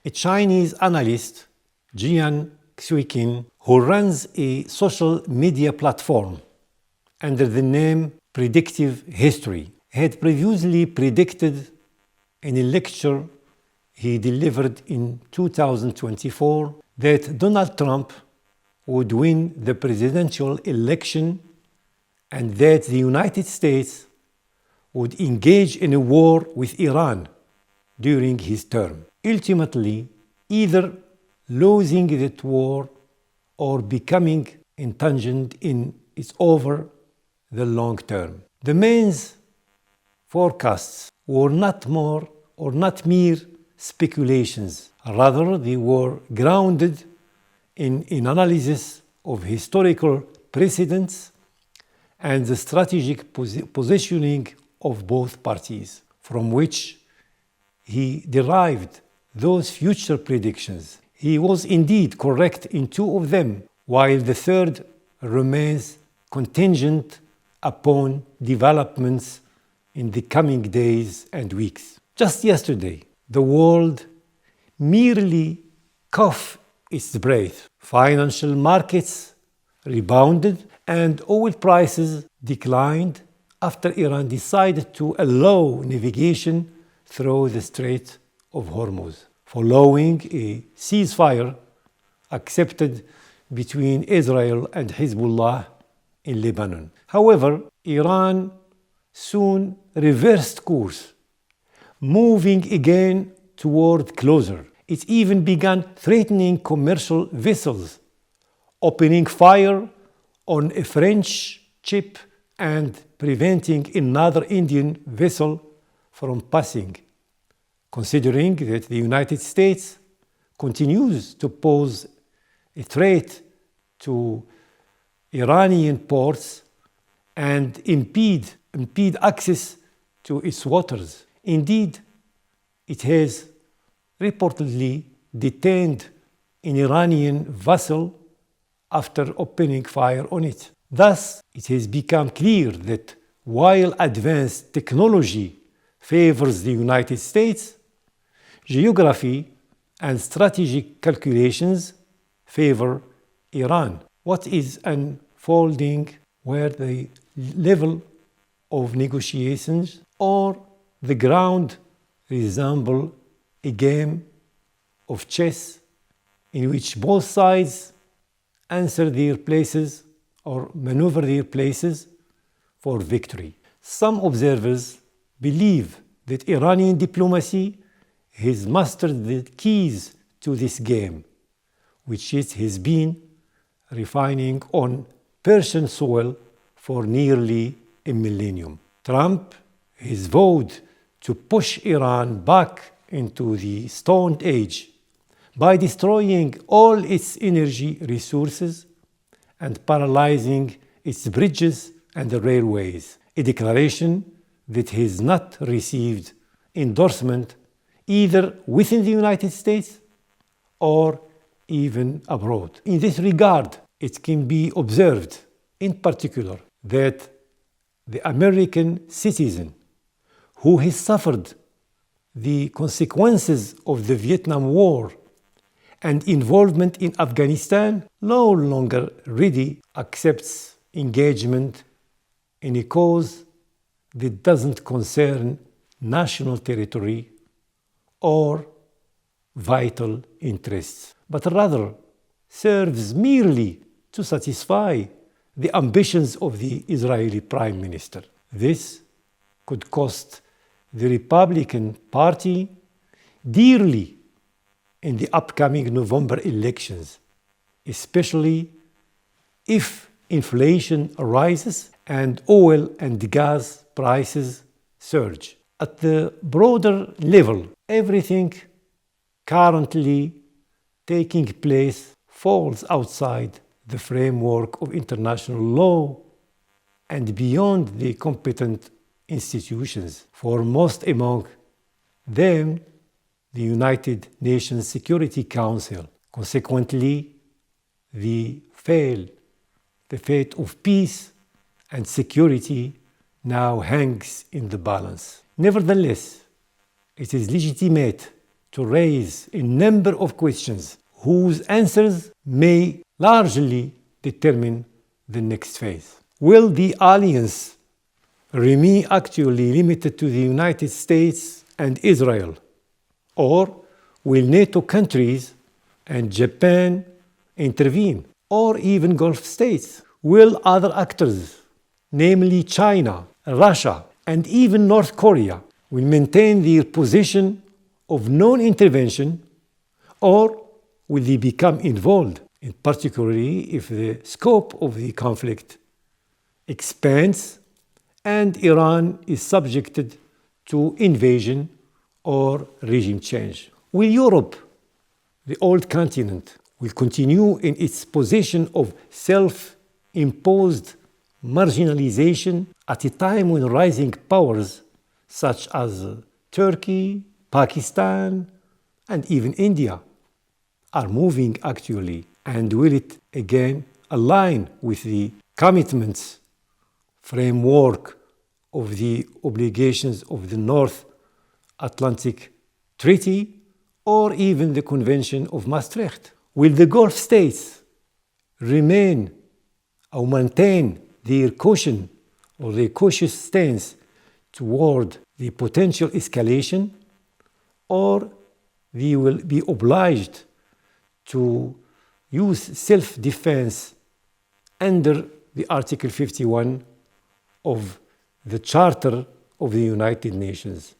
a Chinese analyst, Jian Xuiqin, who runs a social media platform under the name Predictive History, had previously predicted in a lecture he delivered in 2024 that Donald Trump would win the presidential election and that the United States would engage in a war with Iran during his term, ultimately either losing that war or becoming entrenched in it over the long term. The man's forecasts were not mere speculations. Rather, they were grounded in an analysis of historical precedents and the strategic positioning of both parties, from which he derived those future predictions. He was indeed correct in two of them, while the third remains contingent upon developments in the coming days and weeks. Just yesterday, the world merely caught its breath. Financial markets rebounded and oil prices declined after Iran decided to allow navigation through the Strait of Hormuz, following a ceasefire accepted between Israel and Hezbollah in Lebanon. However, Iran soon reversed course, moving again toward closer. It even began threatening commercial vessels, opening fire on a French ship and preventing another Indian vessel from passing, considering that the United States continues to pose a threat to Iranian ports and impede access to its waters. Indeed, it has reportedly detained an Iranian vessel after opening fire on it. Thus, it has become clear that while advanced technology favors the United States, geography and strategic calculations favor Iran. What is unfolding where the level of negotiations or the ground resemble a game of chess in which both sides answer their places or maneuver their places for victory. Some observers believe that Iranian diplomacy has mastered the keys to this game, which it has been refining on Persian soil for nearly a millennium. Trump has vowed to push Iran back into the Stone Age by destroying all its energy resources and paralyzing its bridges and railways, a declaration that has not received endorsement either within the United States or even abroad. In this regard, it can be observed in particular that the American citizen who has suffered the consequences of the Vietnam War and involvement in Afghanistan no longer really accepts engagement in a cause that doesn't concern national territory or vital interests, but rather serves merely to satisfy the ambitions of the Israeli Prime Minister. This could cost the Republican Party dearly in the upcoming November elections, especially if inflation rises and oil and gas prices surge. At the broader level, everything currently taking place falls outside the framework of international law and beyond the competent institutions, for most among them the United Nations Security Council. Consequently, the fate of peace and security now hangs in the balance. Nevertheless, it is legitimate to raise a number of questions whose answers may largely determine the next phase. Will the alliance remain actually limited to the United States and Israel? Or will NATO countries and Japan intervene? Or even Gulf states? Will other actors, namely China, Russia, and even North Korea, will maintain their position of non-intervention, or will they become involved, in particularly if the scope of the conflict expands and Iran is subjected to invasion or regime change? Will Europe, the old continent, will continue in its position of self-imposed marginalization at a time when rising powers such as Turkey, Pakistan, and even India are moving actually? And will it again align with the commitments framework of the obligations of the North Atlantic Treaty or even the Convention of Maastricht? Will the Gulf states remain or maintain their caution or their cautious stance toward the potential escalation, or they will be obliged to use self-defense under the Article 51 of the Charter of the United Nations?